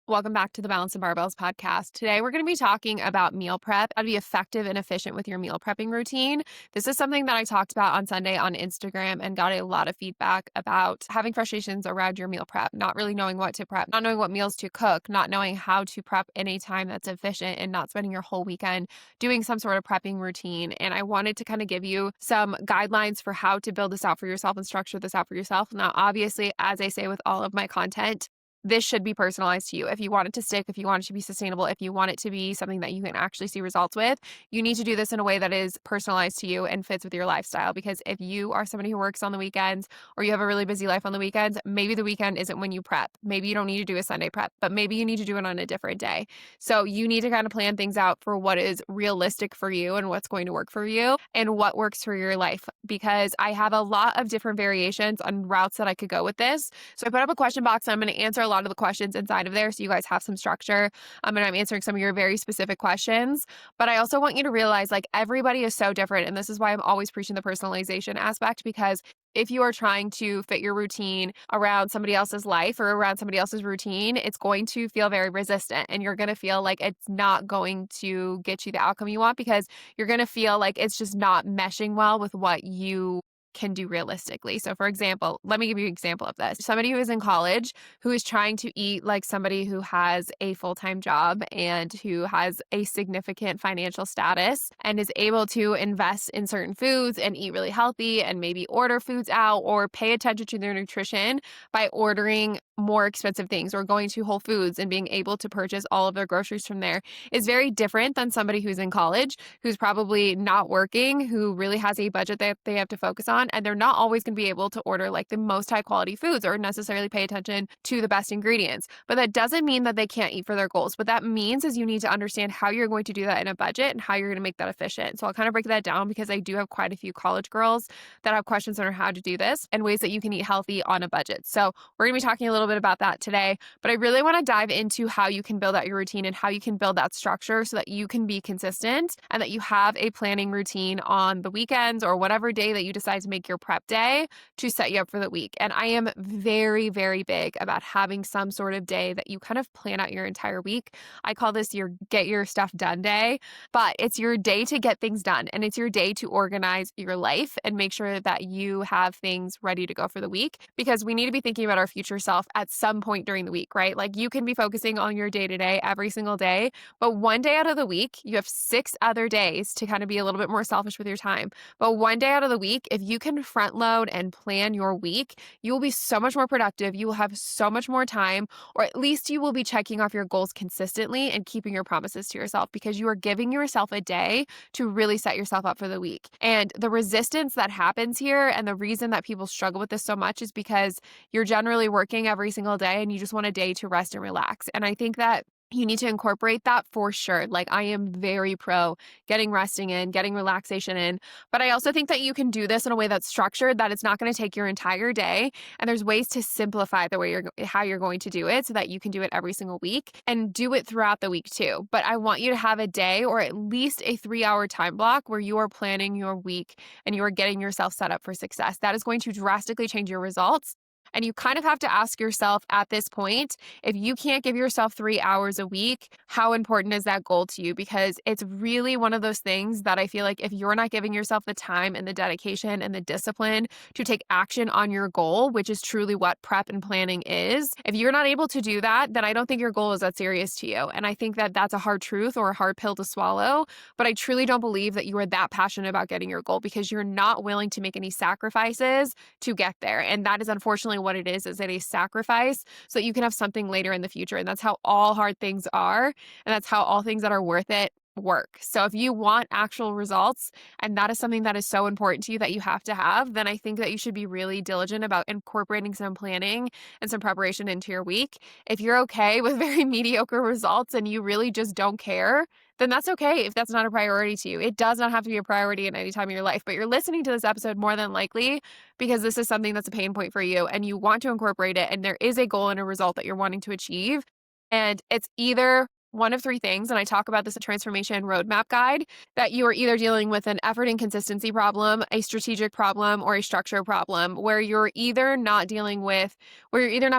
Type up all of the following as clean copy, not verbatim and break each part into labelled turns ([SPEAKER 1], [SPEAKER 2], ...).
[SPEAKER 1] Welcome back to the Balance and Barbells podcast. Today, we're going to be talking about meal prep, how to be effective and efficient with your meal prepping routine. This is something that I talked about on Sunday on Instagram and got a lot of feedback about having frustrations around your meal prep, not really knowing what to prep, not knowing what meals to cook, not knowing how to prep in a time that's efficient and not spending your whole weekend doing some sort of prepping routine. And I wanted to kind of give you some guidelines for how to build this out for yourself and structure this out for yourself. Now, obviously, as I say with all of my content, this should be personalized to you. If you want it to stick, if you want it to be sustainable, if you want it to be something that you can actually see results with, you need to do this in a way that is personalized to you and fits with your lifestyle. Because if you are somebody who works on the weekends or you have a really busy life on the weekends, maybe the weekend isn't when you prep. Maybe you don't need to do a Sunday prep, but maybe you need to do it on a different day. So you need to kind of plan things out for what is realistic for you and what's going to work for you and what works for your life. Because I have a lot of different variations on routes that I could go with this. So I put up a question box and I'm going to answer a lot of the questions inside of there so you guys have some structure. And I'm answering some of your very specific questions. But I also want you to realize like everybody is so different. And this is why I'm always preaching the personalization aspect, because if you are trying to fit your routine around somebody else's life or around somebody else's routine, it's going to feel very resistant and you're going to feel like it's not going to get you the outcome you want because you're going to feel like it's just not meshing well with what you can do realistically. So for example, let me give you an example of this. Somebody who is in college who is trying to eat like somebody who has a full-time job and who has a significant financial status and is able to invest in certain foods and eat really healthy and maybe order foods out or pay attention to their nutrition by ordering more expensive things or going to Whole Foods and being able to purchase all of their groceries from there is very different than somebody who's in college, who's probably not working, who really has a budget that they have to focus on. And they're not always going to be able to order like the most high quality foods or necessarily pay attention to the best ingredients. But that doesn't mean that they can't eat for their goals. What that means is you need to understand how you're going to do that in a budget and how you're going to make that efficient. So I'll kind of break that down because I do have quite a few college girls that have questions on how to do this and ways that you can eat healthy on a budget. So we're going to be talking a little bit about that today, but I really want to dive into how you can build out your routine and how you can build that structure so that you can be consistent and that you have a planning routine on the weekends or whatever day that you decide to make your prep day to set you up for the week. And I am very, very big about having some sort of day that you kind of plan out your entire week. I call this your get your stuff done day, but it's your day to get things done and it's your day to organize your life and make sure that you have things ready to go for the week because we need to be thinking about our future self at some point during the week, right? Like you can be focusing on your day to day every single day, but one day out of the week, you have 6 other days to kind of be a little bit more selfish with your time. But one day out of the week, if you can front load and plan your week, you will be so much more productive. You will have so much more time, or at least you will be checking off your goals consistently and keeping your promises to yourself because you are giving yourself a day to really set yourself up for the week. And the resistance that happens here and the reason that people struggle with this so much is because you're generally working every single day and you just want a day to rest and relax. And I think that you need to incorporate that for sure. Like I am very pro getting resting in, getting relaxation in, but I also think that you can do this in a way that's structured, that it's not going to take your entire day. And there's ways to simplify the way how you're going to do it so that you can do it every single week and do it throughout the week too. But I want you to have a day or at least a 3-hour time block where you are planning your week and you are getting yourself set up for success. That is going to drastically change your results. And you kind of have to ask yourself at this point, if you can't give yourself 3 hours a week, how important is that goal to you? Because it's really one of those things that I feel like if you're not giving yourself the time and the dedication and the discipline to take action on your goal, which is truly what prep and planning is, if you're not able to do that, then I don't think your goal is that serious to you. And I think that that's a hard truth or a hard pill to swallow. But I truly don't believe that you are that passionate about getting your goal because you're not willing to make any sacrifices to get there. And that is unfortunately what it is it a sacrifice so that you can have something later in the future. And that's how all hard things are. And that's how all things that are worth it work. So if you want actual results and that is something that is so important to you that you have to have, then I think that you should be really diligent about incorporating some planning and some preparation into your week. If you're okay with very mediocre results and you really just don't care, then that's okay if that's not a priority to you. It does not have to be a priority in any time of your life, but you're listening to this episode more than likely because this is something that's a pain point for you and you want to incorporate it and there is a goal and a result that you're wanting to achieve. And it's either one of three things, and I talk about this in Transformation Roadmap Guide, that you are either dealing with an effort and consistency problem, a strategic problem, or a structure problem, where you're either not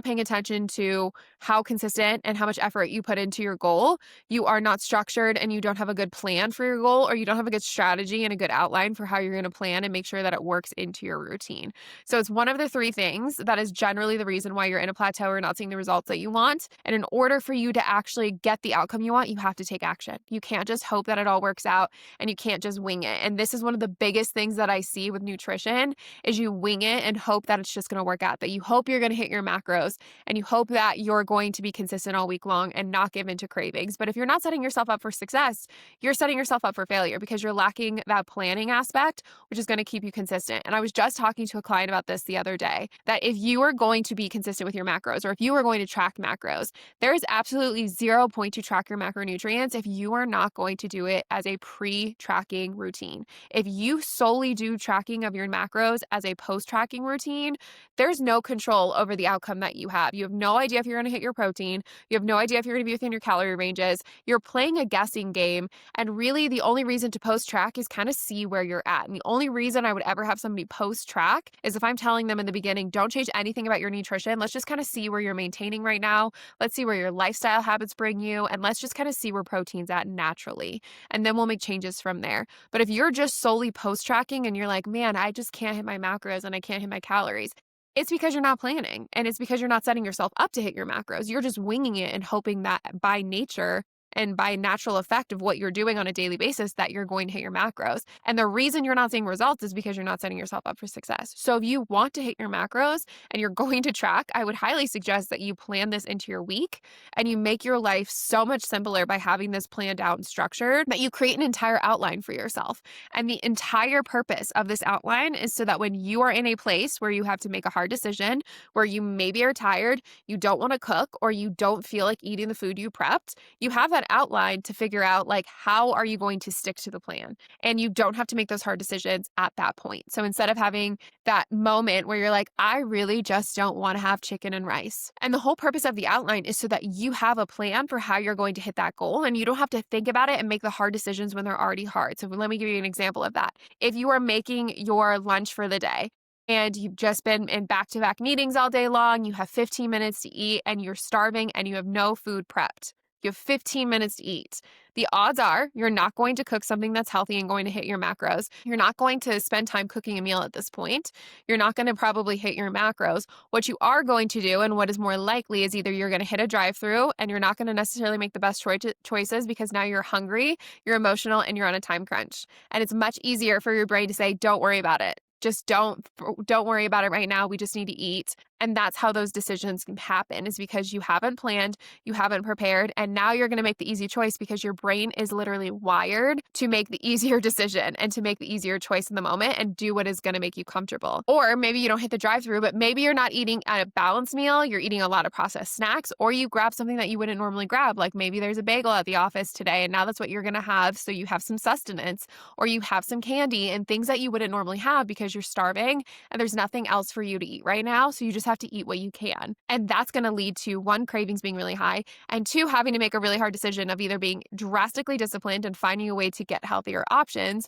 [SPEAKER 1] paying attention to how consistent and how much effort you put into your goal, you are not structured and you don't have a good plan for your goal, or you don't have a good strategy and a good outline for how you're going to plan and make sure that it works into your routine. So it's one of the three things that is generally the reason why you're in a plateau or not seeing the results that you want. And in order for you to actually get the outcome you want, you have to take action. You can't just hope that it all works out, and you can't just wing it. And this is one of the biggest things that I see with nutrition is you wing it and hope that it's just going to work out, that you hope you're going to hit your macros and you hope that you're going to be consistent all week long and not give into cravings. But if you're not setting yourself up for success, you're setting yourself up for failure because you're lacking that planning aspect, which is going to keep you consistent. And I was just talking to a client about this the other day, that if you are going to be consistent with your macros, or if you are going to track macros, there is absolutely zero point to track your macronutrients if you are not going to do it as a pre-tracking routine. If you solely do tracking of your macros as a post-tracking routine, there's no control over the outcome that you have. You have no idea if you're going to hit your protein. You have no idea if you're going to be within your calorie ranges. You're playing a guessing game. And really, the only reason to post-track is kind of see where you're at. And the only reason I would ever have somebody post-track is if I'm telling them in the beginning, don't change anything about your nutrition. Let's just kind of see where you're maintaining right now. Let's see where your lifestyle habits bring you. And let's just kind of see where protein's at naturally. And then we'll make changes from there. But if you're just solely post-tracking and you're like, man, I just can't hit my macros and I can't hit my calories, it's because you're not planning, and it's because you're not setting yourself up to hit your macros. You're just winging it and hoping that by nature and by natural effect of what you're doing on a daily basis that you're going to hit your macros. And the reason you're not seeing results is because you're not setting yourself up for success. So if you want to hit your macros and you're going to track, I would highly suggest that you plan this into your week and you make your life so much simpler by having this planned out and structured, that you create an entire outline for yourself. And the entire purpose of this outline is so that when you are in a place where you have to make a hard decision, where you maybe are tired, you don't want to cook, or you don't feel like eating the food you prepped, you have that outline to figure out, like, how are you going to stick to the plan? And you don't have to make those hard decisions at that point. So instead of having that moment where you're like, I really just don't want to have chicken and rice. And the whole purpose of the outline is so that you have a plan for how you're going to hit that goal, and you don't have to think about it and make the hard decisions when they're already hard. So let me give you an example of that. If you are making your lunch for the day, and you've just been in back-to-back meetings all day long, you have 15 minutes to eat, and you're starving, and you have no food prepped. You have 15 minutes to eat. The odds are you're not going to cook something that's healthy and going to hit your macros. You're not going to spend time cooking a meal at this point. You're not going to probably hit your macros. What you are going to do, and what is more likely, is either you're going to hit a drive-through and you're not going to necessarily make the best choices because now you're hungry, you're emotional, and you're on a time crunch. And it's much easier for your brain to say, don't worry about it. Just don't worry about it right now. We just need to eat. And that's how those decisions can happen, is because you haven't planned, you haven't prepared, and now you're going to make the easy choice because your brain is literally wired to make the easier decision and to make the easier choice in the moment and do what is going to make you comfortable. Or maybe you don't hit the drive-through, but maybe you're not eating a balanced meal, you're eating a lot of processed snacks, or you grab something that you wouldn't normally grab, like maybe there's a bagel at the office today and now that's what you're going to have, so you have some sustenance, or you have some candy and things that you wouldn't normally have because you're starving and there's nothing else for you to eat right now, so you just have to eat what you can. And that's going to lead to, one, cravings being really high, and two, having to make a really hard decision of either being drastically disciplined and finding a way to get healthier options,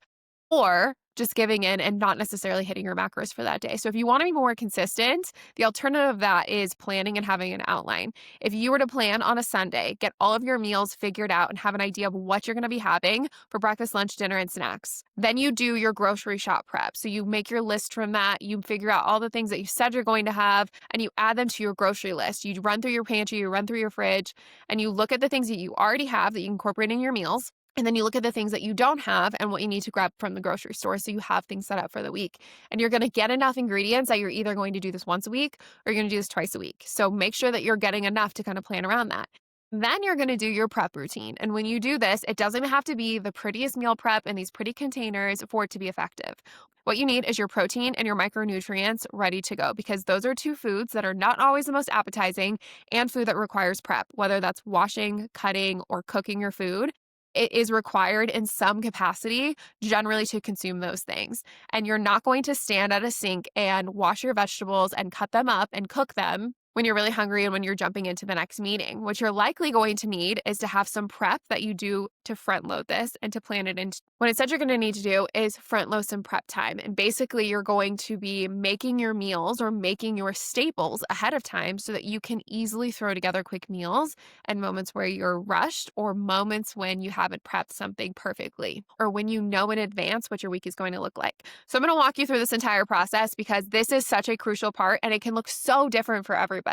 [SPEAKER 1] or just giving in and not necessarily hitting your macros for that day. So if you want to be more consistent, the alternative of that is planning and having an outline. If you were to plan on a Sunday, get all of your meals figured out and have an idea of what you're going to be having for breakfast, lunch, dinner, and snacks. Then you do your grocery shop prep. So you make your list from that. You figure out all the things that you said you're going to have and you add them to your grocery list. You run through your pantry, you run through your fridge, and you look at the things that you already have that you incorporate in your meals. And then you look at the things that you don't have and what you need to grab from the grocery store, so you have things set up for the week. And you're going to get enough ingredients that you're either going to do this once a week or you're going to do this twice a week. So make sure that you're getting enough to kind of plan around that. Then you're going to do your prep routine. And when you do this, it doesn't have to be the prettiest meal prep in these pretty containers for it to be effective. What you need is your protein and your micronutrients ready to go, because those are two foods that are not always the most appetizing and food that requires prep, whether that's washing, cutting, or cooking your food. It is required in some capacity generally to consume those things. And you're not going to stand at a sink and wash your vegetables and cut them up and cook them when you're really hungry and when you're jumping into the next meeting. What you're likely going to need is to have some prep that you do to front load this and to plan it in. What instead you're going to need to do is front load some prep time. And basically you're going to be making your meals or making your staples ahead of time so that you can easily throw together quick meals and moments where you're rushed or moments when you haven't prepped something perfectly or when you know in advance what your week is going to look like. So I'm going to walk you through this entire process because this is such a crucial part and it can look so different for everybody.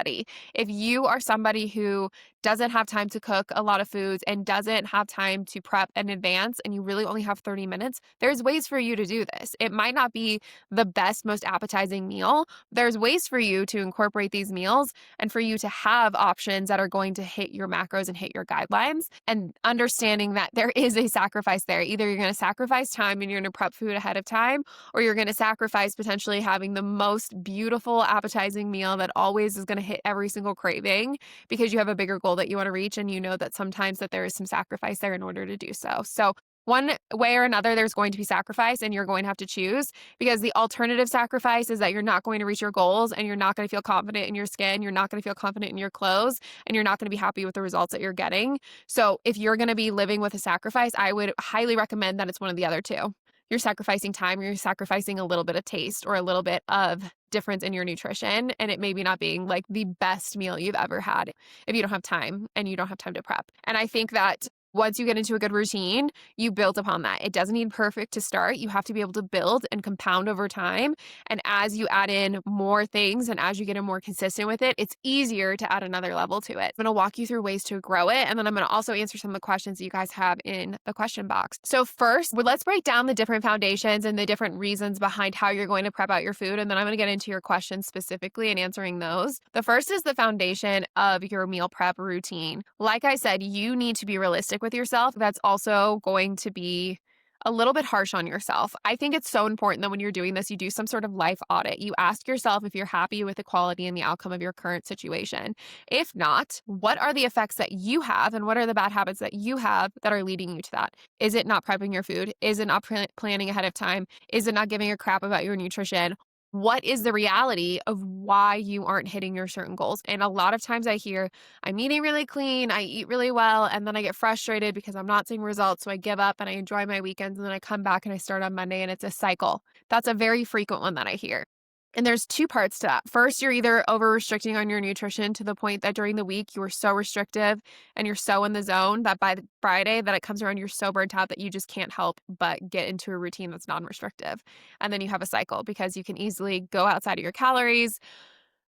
[SPEAKER 1] If you are somebody who doesn't have time to cook a lot of foods and doesn't have time to prep in advance and you really only have 30 minutes, there's ways for you to do this. It might not be the best, most appetizing meal. There's ways for you to incorporate these meals and for you to have options that are going to hit your macros and hit your guidelines, and understanding that there is a sacrifice there. Either you're going to sacrifice time and you're going to prep food ahead of time, or you're going to sacrifice potentially having the most beautiful, appetizing meal that always is going to hit every single craving because you have a bigger goal that you want to reach and you know that sometimes that there is some sacrifice there in order to do so. So one way or another, there's going to be sacrifice and you're going to have to choose, because the alternative sacrifice is that you're not going to reach your goals and you're not going to feel confident in your skin. You're not going to feel confident in your clothes and you're not going to be happy with the results that you're getting. So if you're going to be living with a sacrifice, I would highly recommend that it's one of the other two. You're sacrificing time, you're sacrificing a little bit of taste or a little bit of difference in your nutrition, and it maybe not being like the best meal you've ever had if you don't have time and you don't have time to prep. And I think that once you get into a good routine, you build upon that. It doesn't need perfect to start. You have to be able to build and compound over time. And as you add in more things and as you get more consistent with it, it's easier to add another level to it. I'm going to walk you through ways to grow it. And then I'm going to also answer some of the questions that you guys have in the question box. So first, let's break down the different foundations and the different reasons behind how you're going to prep out your food. And then I'm going to get into your questions specifically and answering those. The first is the foundation of your meal prep routine. Like I said, you need to be realistic with yourself. That's also going to be a little bit harsh on yourself. I think it's so important that when you're doing this, you do some sort of life audit. You ask yourself if you're happy with the quality and the outcome of your current situation. If not, what are the effects that you have and what are the bad habits that you have that are leading you to that? Is it not prepping your food? Is it not planning ahead of time? Is it not giving a crap about your nutrition? What is the reality of why you aren't hitting your certain goals? And a lot of times I hear, I'm eating really clean, I eat really well, and then I get frustrated because I'm not seeing results. So I give up and I enjoy my weekends and then I come back and I start on Monday and it's a cycle. That's a very frequent one that I hear. And there's two parts to that. First, you're either over restricting on your nutrition to the point that during the week you are so restrictive and you're so in the zone that by Friday that it comes around, you're so burnt out that you just can't help but get into a routine that's non-restrictive. And then you have a cycle because you can easily go outside of your calories,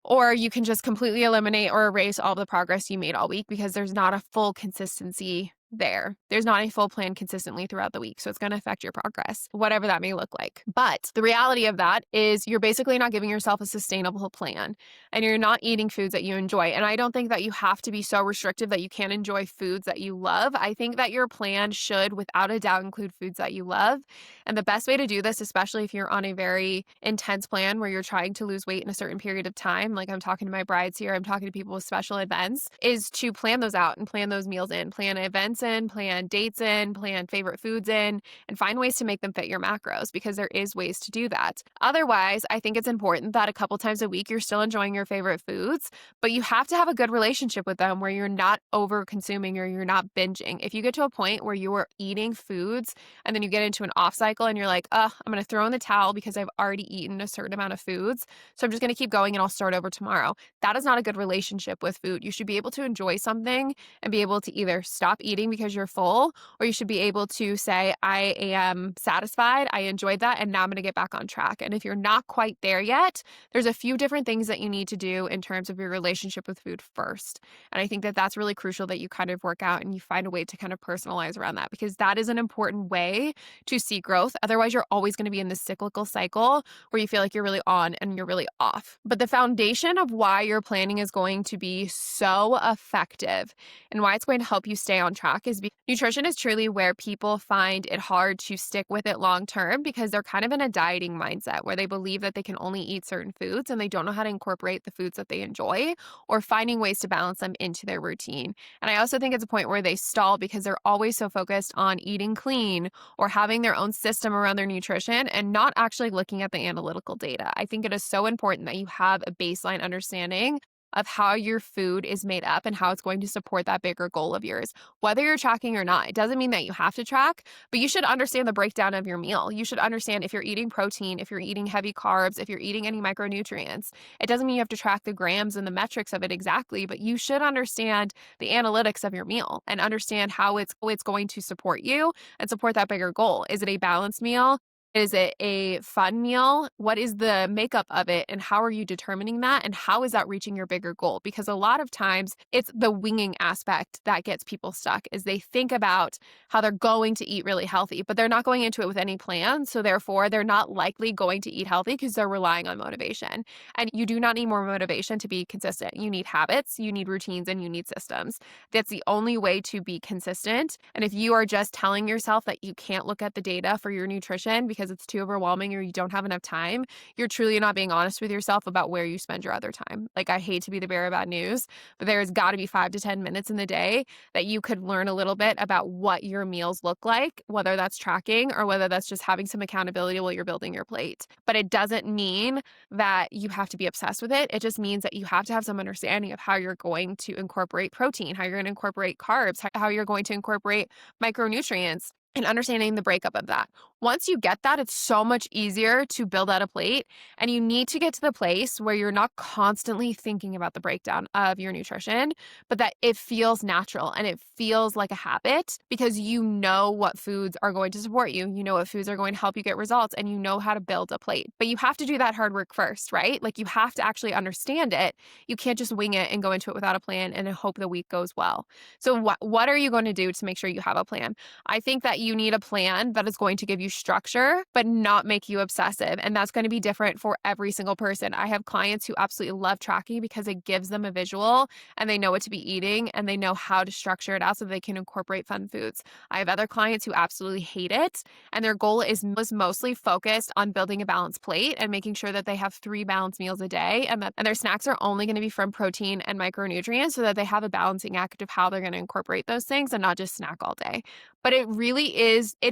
[SPEAKER 1] or you can just completely eliminate or erase all the progress you made all week because there's not a full consistency there. There's not a full plan consistently throughout the week. So it's going to affect your progress, whatever that may look like. But the reality of that is you're basically not giving yourself a sustainable plan and you're not eating foods that you enjoy. And I don't think that you have to be so restrictive that you can't enjoy foods that you love. I think that your plan should, without a doubt, include foods that you love. And the best way to do this, especially if you're on a very intense plan where you're trying to lose weight in a certain period of time, like I'm talking to my brides here, I'm talking to people with special events, is to plan those out and plan those meals in, plan events in, plan dates in, plan favorite foods in, and find ways to make them fit your macros because there is ways to do that. Otherwise, I think it's important that a couple times a week you're still enjoying your favorite foods, but you have to have a good relationship with them where you're not over consuming or you're not binging. If you get to a point where you are eating foods and then you get into an off cycle and you're like, I'm going to throw in the towel because I've already eaten a certain amount of foods, so I'm just going to keep going and I'll start over tomorrow. That is not a good relationship with food. You should be able to enjoy something and be able to either stop eating because you're full, or you should be able to say, I am satisfied, I enjoyed that, and now I'm going to get back on track. And if you're not quite there yet, there's a few different things that you need to do in terms of your relationship with food first. And I think that that's really crucial that you kind of work out and you find a way to kind of personalize around that, because that is an important way to see growth. Otherwise, you're always going to be in this cyclical cycle where you feel like you're really on and you're really off. But the foundation of why your planning is going to be so effective and why it's going to help you stay on track is because nutrition is truly where people find it hard to stick with it long term because they're kind of in a dieting mindset where they believe that they can only eat certain foods and they don't know how to incorporate the foods that they enjoy or finding ways to balance them into their routine. And I also think it's a point where they stall because they're always so focused on eating clean or having their own system around their nutrition and not actually looking at the analytical data. I think it is so important that you have a baseline understanding of how your food is made up and how it's going to support that bigger goal of yours. Whether you're tracking or not, it doesn't mean that you have to track, but you should understand the breakdown of your meal. You should understand if you're eating protein, if you're eating heavy carbs, if you're eating any micronutrients. It doesn't mean you have to track the grams and the metrics of it exactly, but you should understand the analytics of your meal and understand how it's going to support you and support that bigger goal. Is it a balanced meal? Is it a fun meal? What is the makeup of it? And how are you determining that? And how is that reaching your bigger goal? Because a lot of times it's the winging aspect that gets people stuck is they think about how they're going to eat really healthy, but they're not going into it with any plan. So therefore, they're not likely going to eat healthy because they're relying on motivation. And you do not need more motivation to be consistent. You need habits, you need routines, and you need systems. That's the only way to be consistent. And if you are just telling yourself that you can't look at the data for your nutrition because it's too overwhelming or you don't have enough time, you're truly not being honest with yourself about where you spend your other time. Like, I hate to be the bearer of bad news, but there's got to be 5 to 10 minutes in the day that you could learn a little bit about what your meals look like, whether that's tracking or whether that's just having some accountability while you're building your plate. But it doesn't mean that you have to be obsessed with it. It just means that you have to have some understanding of how you're going to incorporate protein, how you're going to incorporate carbs, how you're going to incorporate micronutrients, and understanding the breakup of that. Once you get that, it's so much easier to build out a plate. And you need to get to the place where you're not constantly thinking about the breakdown of your nutrition, but that it feels natural and it feels like a habit because you know what foods are going to support you. You know what foods are going to help you get results and you know how to build a plate. But you have to do that hard work first, right? Like, you have to actually understand it. You can't just wing it and go into it without a plan and hope the week goes well. So what are you going to do to make sure you have a plan? I think that you need a plan that is going to give you structure, but not make you obsessive. And that's going to be different for every single person. I have clients who absolutely love tracking because it gives them a visual and they know what to be eating and they know how to structure it out so they can incorporate fun foods. I have other clients who absolutely hate it and their goal is mostly focused on building a balanced plate and making sure that they have 3 balanced meals a day and their snacks are only going to be from protein and micronutrients so that they have a balancing act of how they're going to incorporate those things and not just snack all day. But it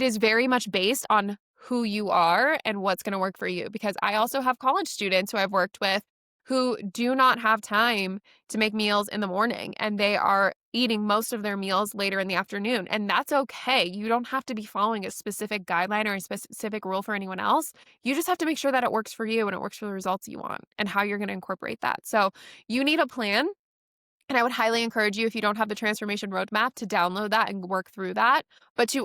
[SPEAKER 1] is very much based on who you are and what's going to work for you. Because I also have college students who I've worked with who do not have time to make meals in the morning and they are eating most of their meals later in the afternoon. And that's okay. You don't have to be following a specific guideline or a specific rule for anyone else. You just have to make sure that it works for you and it works for the results you want and how you're going to incorporate that. So you need a plan. And I would highly encourage you, if you don't have the transformation roadmap, to download that and work through that, but to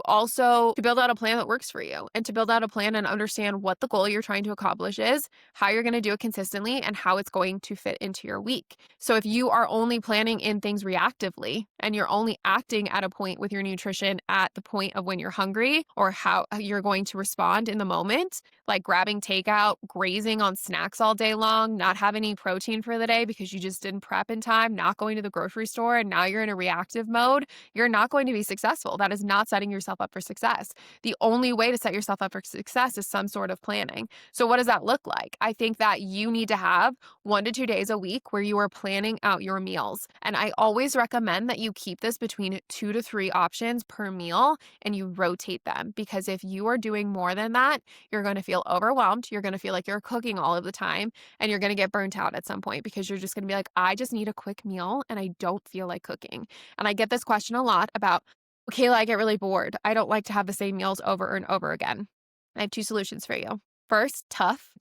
[SPEAKER 1] build out a plan that works for you and to build out a plan and understand what the goal you're trying to accomplish is, how you're going to do it consistently, and how it's going to fit into your week. So if you are only planning in things reactively and you're only acting at a point with your nutrition at the point of when you're hungry or how you're going to respond in the moment, like grabbing takeout, grazing on snacks all day long, not having any protein for the day because you just didn't prep in time, not going to the grocery store, and now you're in a reactive mode, you're not going to be successful. That is not setting yourself up for success. The only way to set yourself up for success is some sort of planning. So what does that look like? I think that you need to have 1 to 2 days a week where you are planning out your meals. And I always recommend that you keep this between 2 to 3 options per meal and you rotate them, because if you are doing more than that, you're going to feel overwhelmed. You're going to feel like you're cooking all of the time and you're going to get burnt out at some point because you're just going to be like, I just need a quick meal and I don't feel like cooking. And I get this question a lot about, Kayla, I get really bored. I don't like to have the same meals over and over again. I have 2 solutions for you. First, tough.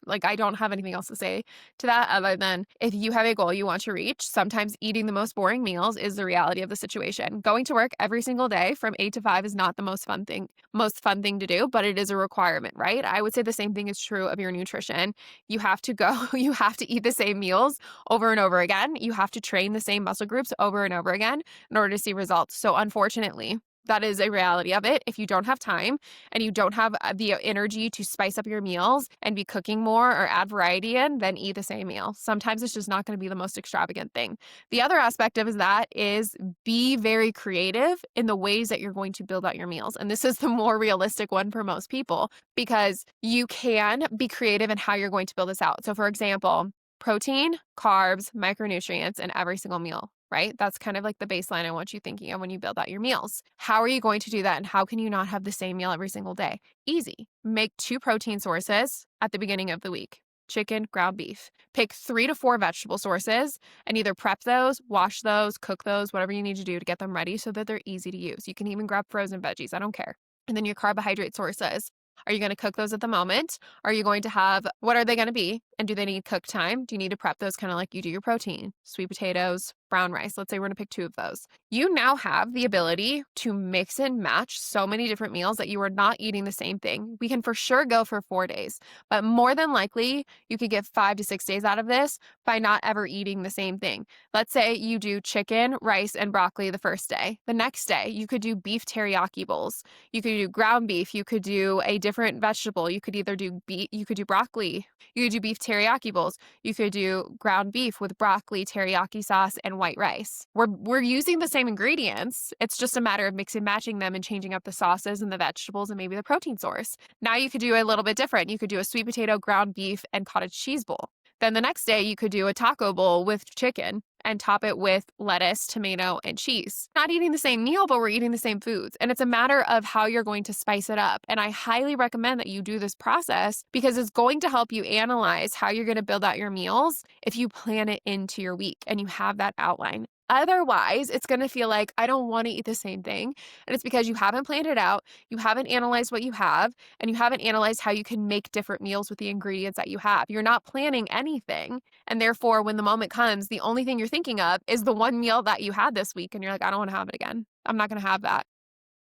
[SPEAKER 1] Like, I don't have anything else to say to that other than if you have a goal you want to reach, sometimes eating the most boring meals is the reality of the situation. Going to work every single day from 8 to 5 is not the most fun thing to do, but it is a requirement, right? I would say the same thing is true of your nutrition. You have to eat the same meals over and over again. You have to train the same muscle groups over and over again in order to see results. So unfortunately, that is a reality of it. If you don't have time and you don't have the energy to spice up your meals and be cooking more or add variety in, then eat the same meal. Sometimes it's just not going to be the most extravagant thing. The other aspect of that is be very creative in the ways that you're going to build out your meals. And this is the more realistic one for most people because you can be creative in how you're going to build this out. So for example, protein, carbs, micronutrients in every single meal, right? That's kind of like the baseline I want you thinking of when you build out your meals. How are you going to do that? And how can you not have the same meal every single day? Easy. Make 2 protein sources at the beginning of the week. chicken, ground beef. Pick 3 to 4 vegetable sources and either prep those, wash those, cook those, whatever you need to do to get them ready so that they're easy to use. You can even grab frozen veggies. I don't care. And then your carbohydrate sources. Are you going to cook those at the moment? Are you going to have, what are they going to be? And do they need cook time? Do you need to prep those kind of like you do your protein? Sweet potatoes, brown rice. Let's say we're going to pick 2 of those. You now have the ability to mix and match so many different meals that you are not eating the same thing. We can for sure go for 4 days, but more than likely you could get 5 to 6 days out of this by not ever eating the same thing. Let's say you do chicken, rice, and broccoli the first day. The next day, you could do beef teriyaki bowls. You could do ground beef. You could do a different vegetable. You could either do you could do broccoli. You could do beef teriyaki bowls. You could do ground beef with broccoli, teriyaki sauce, and white rice. We're using the same ingredients. It's just a matter of mixing and matching them and changing up the sauces and the vegetables and maybe the protein source. Now you could do a little bit different. You could do a sweet potato, ground beef, and cottage cheese bowl. Then the next day you could do a taco bowl with chicken and top it with lettuce, tomato, and cheese. Not eating the same meal, but we're eating the same foods. And it's a matter of how you're going to spice it up. And I highly recommend that you do this process because it's going to help you analyze how you're going to build out your meals if you plan it into your week and you have that outline. Otherwise, it's going to feel like I don't want to eat the same thing. And it's because you haven't planned it out, you haven't analyzed what you have, and you haven't analyzed how you can make different meals with the ingredients that you have. You're not planning anything. And therefore, when the moment comes, the only thing you're thinking of is the one meal that you had this week. And you're like, I don't want to have it again. I'm not going to have that.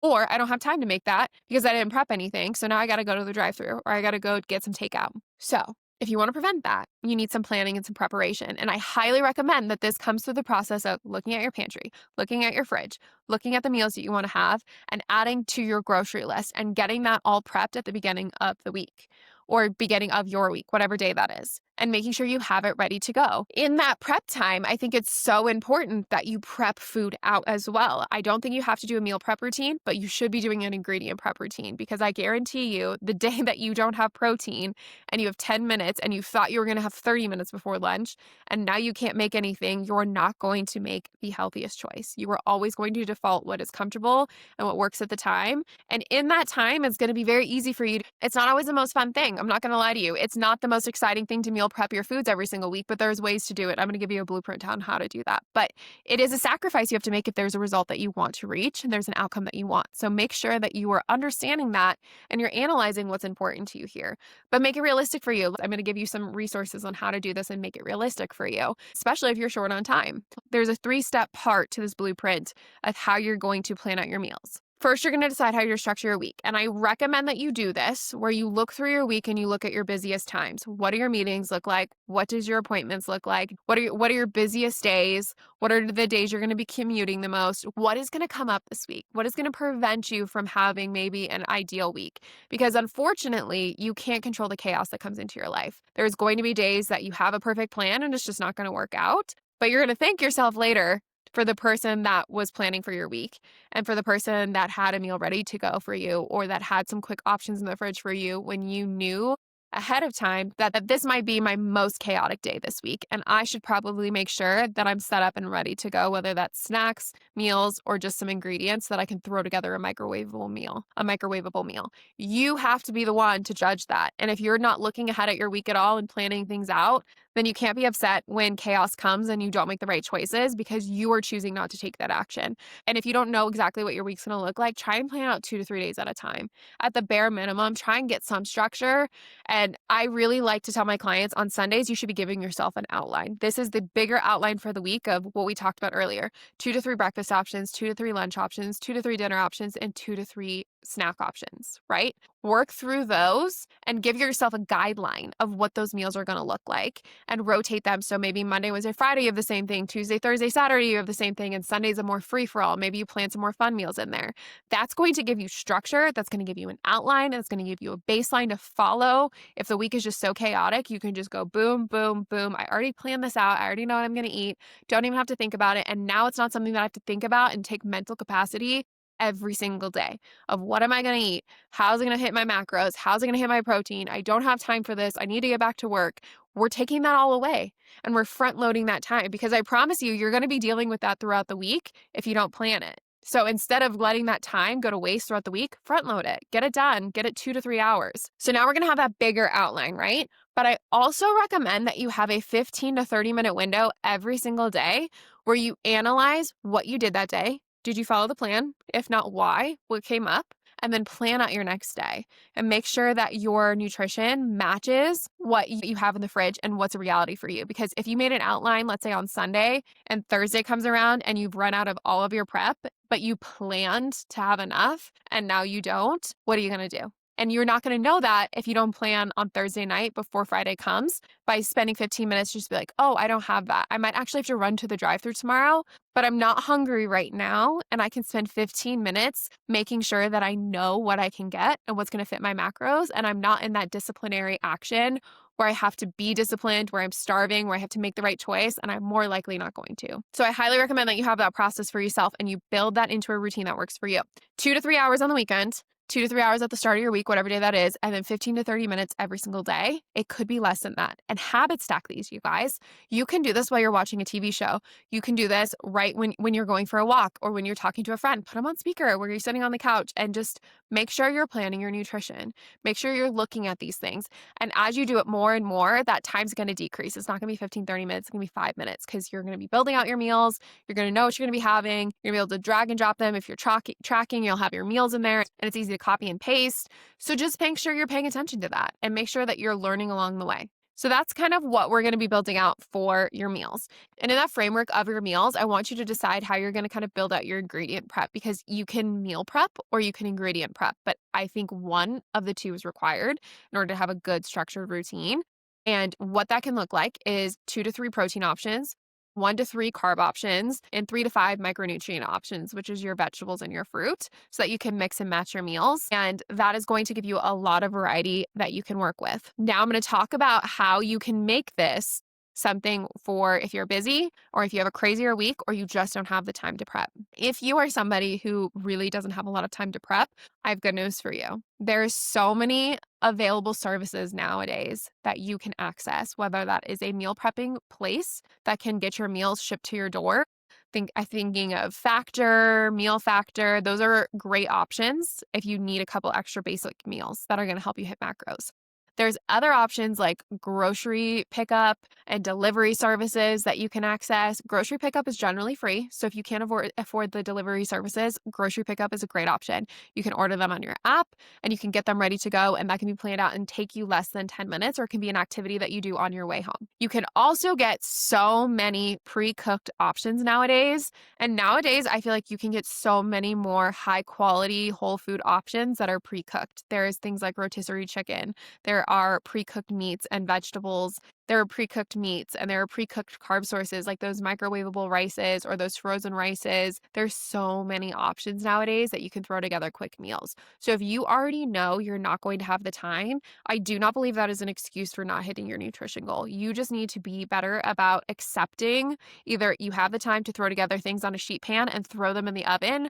[SPEAKER 1] Or I don't have time to make that because I didn't prep anything. So now I got to go to the drive-thru or I got to go get some takeout. So if you want to prevent that, you need some planning and some preparation. And I highly recommend that this comes through the process of looking at your pantry, looking at your fridge, looking at the meals that you want to have, and adding to your grocery list and getting that all prepped at the beginning of the week or beginning of your week, whatever day that is, and making sure you have it ready to go. In that prep time, I think it's so important that you prep food out as well. I don't think you have to do a meal prep routine, but you should be doing an ingredient prep routine because I guarantee you the day that you don't have protein and you have 10 minutes and you thought you were going to have 30 minutes before lunch and now you can't make anything, you're not going to make the healthiest choice. You are always going to default what is comfortable and what works at the time. And in that time, it's going to be very easy for you. It's not always the most fun thing. I'm not going to lie to you. It's not the most exciting thing to meal prep your foods every single week, but there's ways to do it. I'm going to give you a blueprint on how to do that. But it is a sacrifice you have to make if there's a result that you want to reach and there's an outcome that you want. So make sure that you are understanding that and you're analyzing what's important to you here. But make it realistic for you. I'm going to give you some resources on how to do this and make it realistic for you, especially if you're short on time. There's a 3-step part to this blueprint of how you're going to plan out your meals. First, you're going to decide how you're structure your week. And I recommend that you do this where you look through your week and you look at your busiest times. What do your meetings look like? What does your appointments look like? What are your busiest days? What are the days you're going to be commuting the most? What is going to come up this week? What is going to prevent you from having maybe an ideal week? Because unfortunately, you can't control the chaos that comes into your life. There's going to be days that you have a perfect plan and it's just not going to work out, but you're going to thank yourself later for the person that was planning for your week and for the person that had a meal ready to go for you or that had some quick options in the fridge for you when you knew ahead of time that this might be my most chaotic day this week. And I should probably make sure that I'm set up and ready to go, whether that's snacks, meals, or just some ingredients that I can throw together a microwavable meal. You have to be the one to judge that. And if you're not looking ahead at your week at all and planning things out, then you can't be upset when chaos comes and you don't make the right choices because you are choosing not to take that action. And if you don't know exactly what your week's going to look like, try and plan out 2 to 3 days at a time. At the bare minimum, try and get some structure. And I really like to tell my clients on Sundays, you should be giving yourself an outline. This is the bigger outline for the week of what we talked about earlier. 2 to 3 breakfast options, 2 to 3 lunch options, 2 to 3 dinner options, and 2 to 3 snack options, right? Work through those and give yourself a guideline of what those meals are going to look like and rotate them. So maybe Monday, Wednesday, Friday, you have the same thing. Tuesday, Thursday, Saturday, you have the same thing. And Sunday's a more free-for-all. Maybe you plan some more fun meals in there. That's going to give you structure. That's going to give you an outline. And it's going to give you a baseline to follow. If the week is just so chaotic, you can just go boom, boom, boom. I already planned this out. I already know what I'm going to eat. Don't even have to think about it. And now it's not something that I have to think about and take mental capacity every single day of what am I going to eat? How's it going to hit my macros? How's it going to hit my protein? I don't have time for this. I need to get back to work. We're taking that all away and we're front loading that time because I promise you, you're going to be dealing with that throughout the week if you don't plan it. So instead of letting that time go to waste throughout the week, front load it, get it done, get it 2 to 3 hours. So now we're going to have that bigger outline, right? But I also recommend that you have a 15 to 30-minute window every single day where you analyze what you did that day. Did you follow the plan? If not, why? What came up? And then plan out your next day and make sure that your nutrition matches what you have in the fridge and what's a reality for you. Because if you made an outline, let's say on Sunday, and Thursday comes around and you've run out of all of your prep, but you planned to have enough and now you don't, what are you going to do? And you're not going to know that if you don't plan on Thursday night before Friday comes by spending 15 minutes just be like, oh, I don't have that. I might actually have to run to the drive-thru tomorrow, but I'm not hungry right now. And I can spend 15 minutes making sure that I know what I can get and what's going to fit my macros. And I'm not in that disciplinary action where I have to be disciplined, where I'm starving, where I have to make the right choice, and I'm more likely not going to. So I highly recommend that you have that process for yourself and you build that into a routine that works for you. 2 to 3 hours on the weekend, 2 to 3 hours at the start of your week, whatever day that is, and then 15 to 30 minutes every single day. It could be less than that. And habit stack these, you guys. You can do this while you're watching a TV show. You can do this right when you're going for a walk or when you're talking to a friend. Put them on speaker where you're sitting on the couch and just make sure you're planning your nutrition. Make sure you're looking at these things. And as you do it more and more, that time's going to decrease. It's not going to be 15, 30 minutes. It's going to be 5 minutes because you're going to be building out your meals. You're going to know what you're going to be having. You're going to be able to drag and drop them. If you're tracking, you'll have your meals in there and it's easy to copy and paste. So just make sure you're paying attention to that and make sure that you're learning along the way. So that's kind of what we're going to be building out for your meals. And in that framework of your meals, I want you to decide how you're going to kind of build out your ingredient prep because you can meal prep or you can ingredient prep. But I think one of the two is required in order to have a good structured routine. And what that can look like is 2 to 3 protein options, 1 to 3 carb options, and 3 to 5 micronutrient options, which is your vegetables and your fruit, so that you can mix and match your meals. And that is going to give you a lot of variety that you can work with. Now I'm going to talk about how you can make this something for if you're busy or if you have a crazier week or you just don't have the time to prep. If you are somebody who really doesn't have a lot of time to prep, I have good news for you. There's so many available services nowadays that you can access, whether that is a meal prepping place that can get your meals shipped to your door. I'm thinking of Factor, Meal Factor. Those are great options if you need a couple extra basic meals that are going to help you hit macros. There's other options like grocery pickup and delivery services that you can access. Grocery pickup is generally free. So if you can't afford the delivery services, grocery pickup is a great option. You can order them on your app and you can get them ready to go. And that can be planned out and take you less than 10 minutes, or it can be an activity that you do on your way home. You can also get so many pre-cooked options nowadays. And nowadays, I feel like you can get so many more high quality whole food options that are pre-cooked. There's things like rotisserie chicken. There are pre-cooked meats and vegetables. There are pre-cooked meats and there are pre-cooked carb sources like those microwavable rices or those frozen rices. There's so many options nowadays that you can throw together quick meals. So if you already know you're not going to have the time, I do not believe that is an excuse for not hitting your nutrition goal. You just need to be better about accepting either you have the time to throw together things on a sheet pan and throw them in the oven,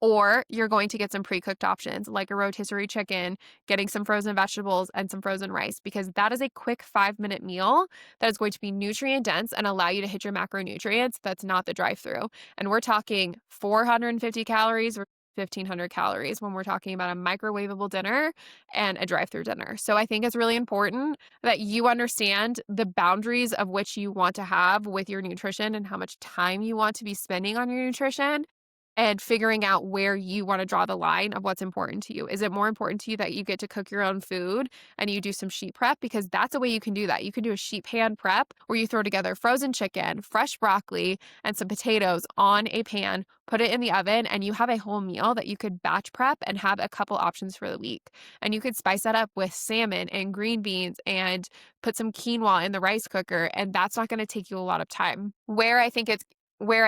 [SPEAKER 1] or you're going to get some pre-cooked options like a rotisserie chicken, getting some frozen vegetables and some frozen rice, because that is a quick 5-minute meal that is going to be nutrient dense and allow you to hit your macronutrients. That's not the drive-through. And we're talking 450 calories or 1,500 calories when we're talking about a microwavable dinner and a drive-through dinner. So I think it's really important that you understand the boundaries of which you want to have with your nutrition and how much time you want to be spending on your nutrition, and figuring out where you want to draw the line of what's important to you. Is it more important to you that you get to cook your own food and you do some sheet prep? Because that's a way you can do that. You can do a sheet pan prep where you throw together frozen chicken, fresh broccoli, and some potatoes on a pan, put it in the oven, and you have a whole meal that you could batch prep and have a couple options for the week. And you could spice that up with salmon and green beans and put some quinoa in the rice cooker, and that's not going to take you a lot of time. Where I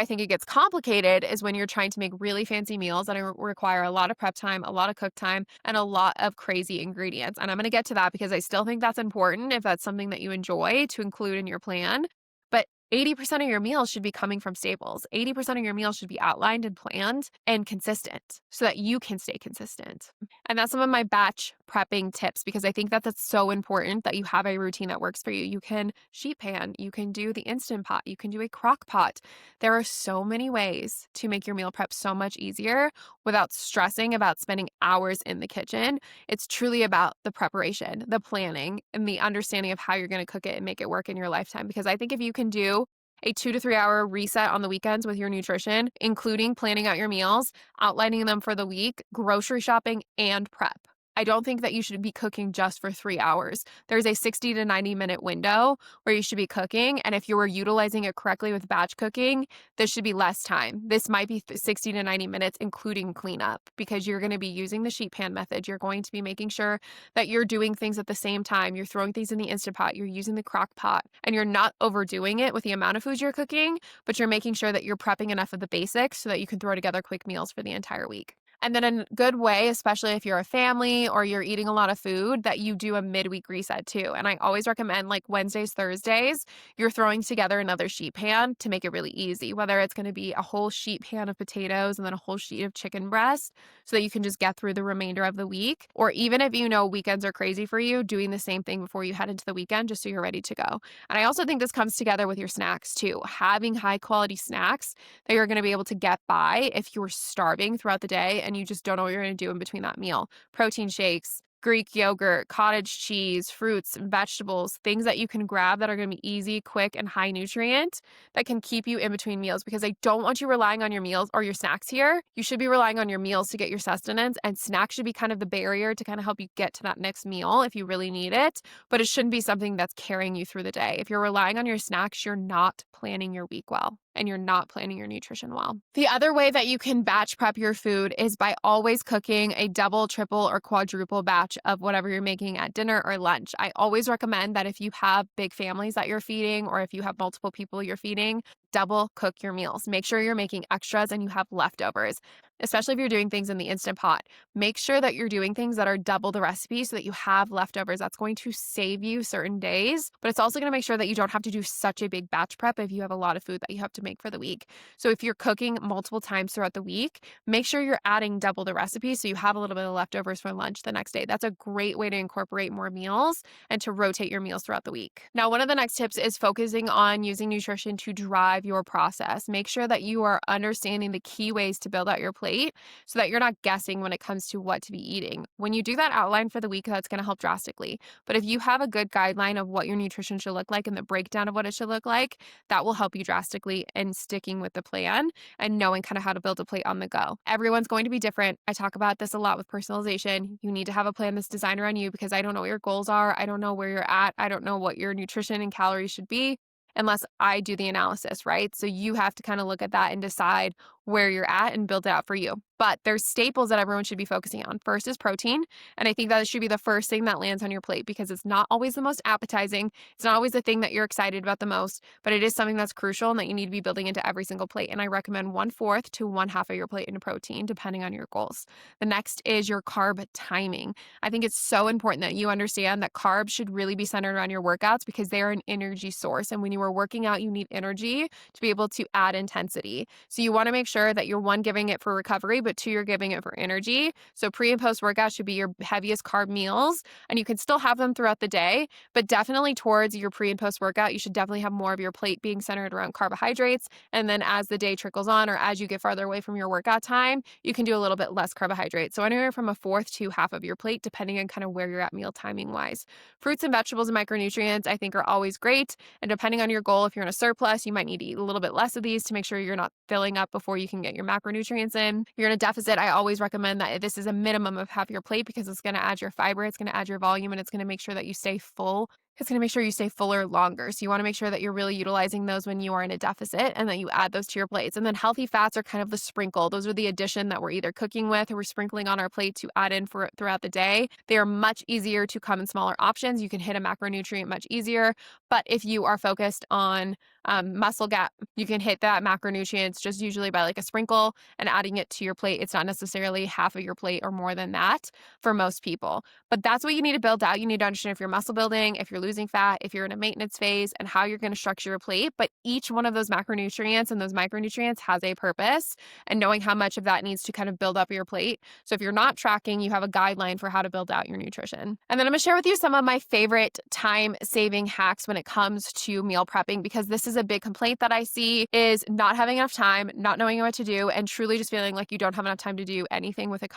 [SPEAKER 1] think it gets complicated is when you're trying to make really fancy meals that require a lot of prep time, a lot of cook time, and a lot of crazy ingredients. And I'm going to get to that because I still think that's important if that's something that you enjoy to include in your plan. But 80% of your meals should be coming from staples. 80% of your meals should be outlined and planned and consistent so that you can stay consistent. And that's some of my batch prepping tips, because I think that that's so important that you have a routine that works for you. You can sheet pan, you can do the Instant Pot, you can do a crock pot. There are so many ways to make your meal prep so much easier without stressing about spending hours in the kitchen. It's truly about the preparation, the planning, and the understanding of how you're going to cook it and make it work in your lifetime. Because I think if you can do a 2 to 3 hour reset on the weekends with your nutrition, including planning out your meals, outlining them for the week, grocery shopping, and prep. I don't think that you should be cooking just for 3 hours. There's a 60 to 90-minute window where you should be cooking. And if you were utilizing it correctly with batch cooking, this should be less time. This might be 60 to 90 minutes, including cleanup, because you're going to be using the sheet pan method. You're going to be making sure that you're doing things at the same time. You're throwing things in the Instant Pot. You're using the crock pot, and you're not overdoing it with the amount of food you're cooking, but you're making sure that you're prepping enough of the basics so that you can throw together quick meals for the entire week. And then a good way, especially if you're a family or you're eating a lot of food, that you do a midweek reset too. And I always recommend, like, Wednesdays, Thursdays, you're throwing together another sheet pan to make it really easy, whether it's going to be a whole sheet pan of potatoes and then a whole sheet of chicken breast so that you can just get through the remainder of the week. Or even if you know weekends are crazy for you, doing the same thing before you head into the weekend just so you're ready to go. And I also think this comes together with your snacks too. Having high quality snacks that you're going to be able to get by if you're starving throughout the day and you just don't know what you're going to do in between that meal. Protein shakes, Greek yogurt, cottage cheese, fruits and vegetables, things that you can grab that are going to be easy, quick, and high nutrient that can keep you in between meals, because I don't want you relying on your meals or your snacks here. You should be relying on your meals to get your sustenance, and snacks should be kind of the barrier to kind of help you get to that next meal if you really need it, but it shouldn't be something that's carrying you through the day. If you're relying on your snacks, you're not planning your week well, and you're not planning your nutrition well. The other way that you can batch prep your food is by always cooking a double, triple, or quadruple batch of whatever you're making at dinner or lunch. I always recommend that if you have big families that you're feeding, or if you have multiple people you're feeding, double cook your meals. Make sure you're making extras and you have leftovers, especially if you're doing things in the Instant Pot. Make sure that you're doing things that are double the recipe so that you have leftovers. That's going to save you certain days, but it's also going to make sure that you don't have to do such a big batch prep if you have a lot of food that you have to make for the week. So if you're cooking multiple times throughout the week, make sure you're adding double the recipe so you have a little bit of leftovers for lunch the next day. That's a great way to incorporate more meals and to rotate your meals throughout the week. Now, one of the next tips is focusing on using nutrition to drive your process. Make sure that you are understanding the key ways to build out your plate so that you're not guessing when it comes to what to be eating. When you do that outline for the week, that's going to help drastically. But if you have a good guideline of what your nutrition should look like and the breakdown of what it should look like, that will help you drastically in sticking with the plan and knowing kind of how to build a plate on the go. Everyone's going to be different. I talk about this a lot with personalization. You need to have a plan that's designed around you, because I don't know what your goals are. I don't know where you're at. I don't know what your nutrition and calories should be unless I do the analysis, right? So you have to kind of look at that and decide where you're at and build it out for you. But there's staples that everyone should be focusing on. First is protein. And I think that should be the first thing that lands on your plate, because it's not always the most appetizing. It's not always the thing that you're excited about the most, but it is something that's crucial and that you need to be building into every single plate. And I recommend 1/4 to 1/2 of your plate in protein, depending on your goals. The next is your carb timing. I think it's so important that you understand that carbs should really be centered around your workouts, because they are an energy source. And when you are working out, you need energy to be able to add intensity. So you want to make sure that you're, one, giving it for recovery, but two, you're giving it for energy. So pre and post workout should be your heaviest carb meals, and you can still have them throughout the day, but definitely towards your pre and post workout, you should definitely have more of your plate being centered around carbohydrates. And then as the day trickles on, or as you get farther away from your workout time, you can do a little bit less carbohydrates. So anywhere from 1/4 to 1/2 of your plate, depending on kind of where you're at meal timing wise. Fruits and vegetables and micronutrients, I think, are always great. And depending on your goal, if you're in a surplus, you might need to eat a little bit less of these to make sure you're not filling up before you can get your macronutrients in. If you're in a deficit, I always recommend that this is a minimum of half your plate, because it's going to add your fiber, it's going to add your volume, and it's going to make sure that you stay full. It's going to make sure you stay fuller longer. So you want to make sure that you're really utilizing those when you are in a deficit, and that you add those to your plates. And then healthy fats are kind of the sprinkle. Those are the addition that we're either cooking with or we're sprinkling on our plate to add in for throughout the day. They are much easier to come in smaller options. You can hit a macronutrient much easier. But if you are focused on muscle gap, you can hit that macronutrients just usually by like a sprinkle and adding it to your plate. It's not necessarily half of your plate or more than that for most people. But that's what you need to build out. You need to understand if you're muscle building, if you're losing fat, if you're in a maintenance phase, and how you're going to structure your plate. But each one of those macronutrients and those micronutrients has a purpose, and knowing how much of that needs to kind of build up your plate. So if you're not tracking, you have a guideline for how to build out your nutrition. And then I'm going to share with you some of my favorite time-saving hacks when it comes to meal prepping, because this is a big complaint that I see is not having enough time, not knowing what to do, and truly just feeling like you don't have enough time to do anything when it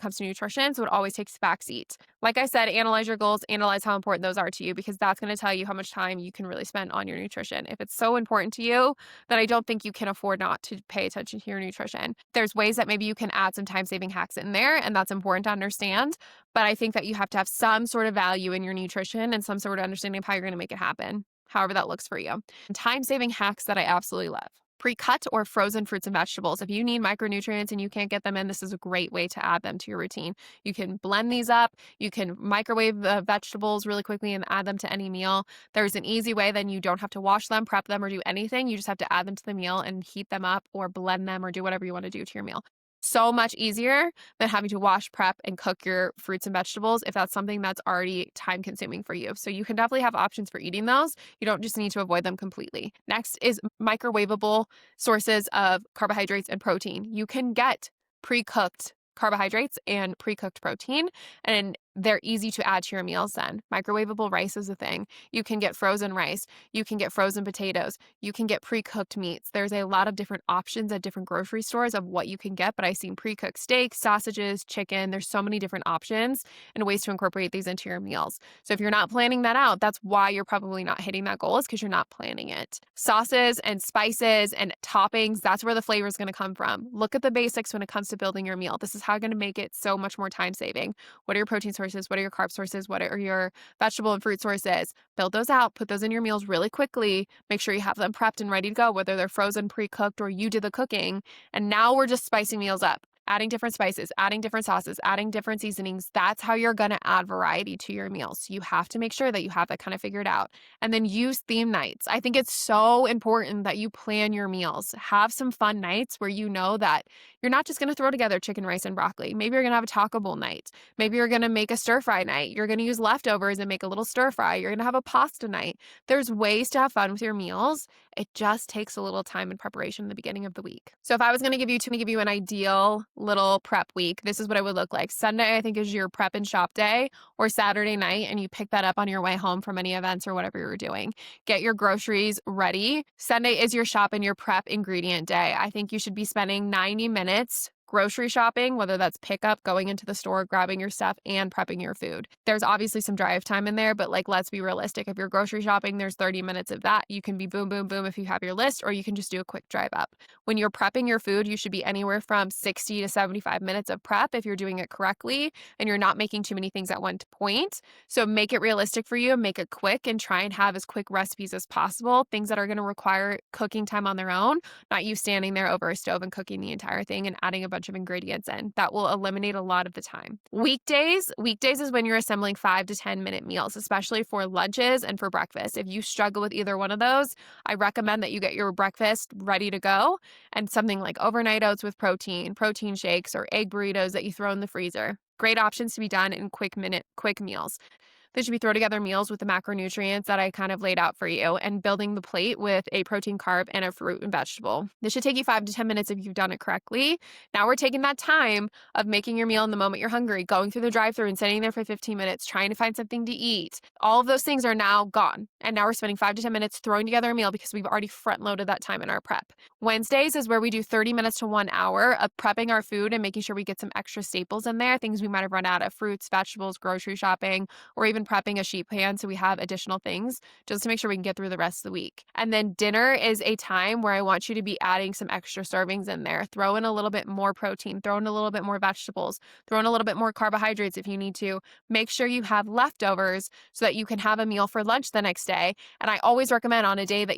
[SPEAKER 1] comes to nutrition. So it always takes a backseat. Like I said, analyze your goals, analyze how important those are to you, because that's going to tell you how much time you can really spend on your nutrition. If it's so important to you, then I don't think you can afford not to pay attention to your nutrition. There's ways that maybe you can add some time-saving hacks in there, and that's important to understand. But I think that you have to have some sort of value in your nutrition and some sort of understanding of how you're going to make it happen, however that looks for you. Time-saving hacks that I absolutely love. Pre-cut or frozen fruits and vegetables. If you need micronutrients and you can't get them in, this is a great way to add them to your routine. You can blend these up. You can microwave the vegetables really quickly and add them to any meal. There's an easy way, then you don't have to wash them, prep them, or do anything. You just have to add them to the meal and heat them up or blend them or do whatever you want to do to your meal. So much easier than having to wash, prep, and cook your fruits and vegetables if that's something that's already time consuming for you. So you can definitely have options for eating those. You don't just need to avoid them completely. Next is microwavable sources of carbohydrates and protein. You can get pre-cooked carbohydrates and pre-cooked protein, and they're easy to add to your meals then. Microwavable rice is a thing. You can get frozen rice. You can get frozen potatoes. You can get pre-cooked meats. There's a lot of different options at different grocery stores of what you can get, but I've seen pre-cooked steaks, sausages, chicken. There's so many different options and ways to incorporate these into your meals. So if you're not planning that out, that's why you're probably not hitting that goal, is because you're not planning it. Sauces and spices and toppings, that's where the flavor is going to come from. Look at the basics when it comes to building your meal. This is how you're going to make it so much more time saving. What are your protein sources? What are your carb sources? What are your vegetable and fruit sources? Build those out, put those in your meals really quickly. Make sure you have them prepped and ready to go, whether they're frozen, pre-cooked, or you did the cooking. And now we're just spicing meals up. Adding different spices, adding different sauces, adding different seasonings. That's how you're going to add variety to your meals. You have to make sure that you have that kind of figured out. And then use theme nights. I think it's so important that you plan your meals. Have some fun nights where you know that you're not just going to throw together chicken, rice, and broccoli. Maybe you're going to have a taco bowl night. Maybe you're going to make a stir fry night. You're going to use leftovers and make a little stir fry. You're going to have a pasta night. There's ways to have fun with your meals. It just takes a little time and preparation in the beginning of the week. So if I was going to give you an ideal little prep week, this is what it would look like. Sunday, I think, is your prep and shop day, or Saturday night, and you pick that up on your way home from any events or whatever you're doing. Get your groceries ready. Sunday is your shop and your prep ingredient day. I think you should be spending 90 minutes grocery shopping, whether that's pickup, going into the store, grabbing your stuff, and prepping your food. There's obviously some drive time in there, but let's be realistic. If you're grocery shopping, there's 30 minutes of that. You can be boom, boom, boom if you have your list, or you can just do a quick drive up. When you're prepping your food, you should be anywhere from 60 to 75 minutes of prep if you're doing it correctly and you're not making too many things at one point. So make it realistic for you, make it quick, and try and have as quick recipes as possible, things that are going to require cooking time on their own, not you standing there over a stove and cooking the entire thing and adding a bunch of ingredients in. That will eliminate a lot of the time. Weekdays is when you're assembling 5 to 10 minute meals, especially for lunches and for breakfast. If you struggle with either one of those, I recommend that you get your breakfast ready to go and something like overnight oats with protein shakes, or egg burritos that you throw in the freezer. Great options to be done in quick meals. They should be throw together meals with the macronutrients that I kind of laid out for you, and building the plate with a protein, carb, and a fruit and vegetable. This should take you 5 to 10 minutes if you've done it correctly. Now we're taking that time of making your meal in the moment you're hungry, going through the drive-thru and sitting there for 15 minutes, trying to find something to eat. All of those things are now gone. And now we're spending 5 to 10 minutes throwing together a meal because we've already front-loaded that time in our prep. Wednesdays is where we do 30 minutes to 1 hour of prepping our food and making sure we get some extra staples in there, things we might have run out of: fruits, vegetables, grocery shopping, or even prepping a sheet pan so we have additional things just to make sure we can get through the rest of the week. And then dinner is a time where I want you to be adding some extra servings in there. Throw in a little bit more protein, throw in a little bit more vegetables, throw in a little bit more carbohydrates if you need to. Make sure you have leftovers so that you can have a meal for lunch the next day. And I always recommend on a day that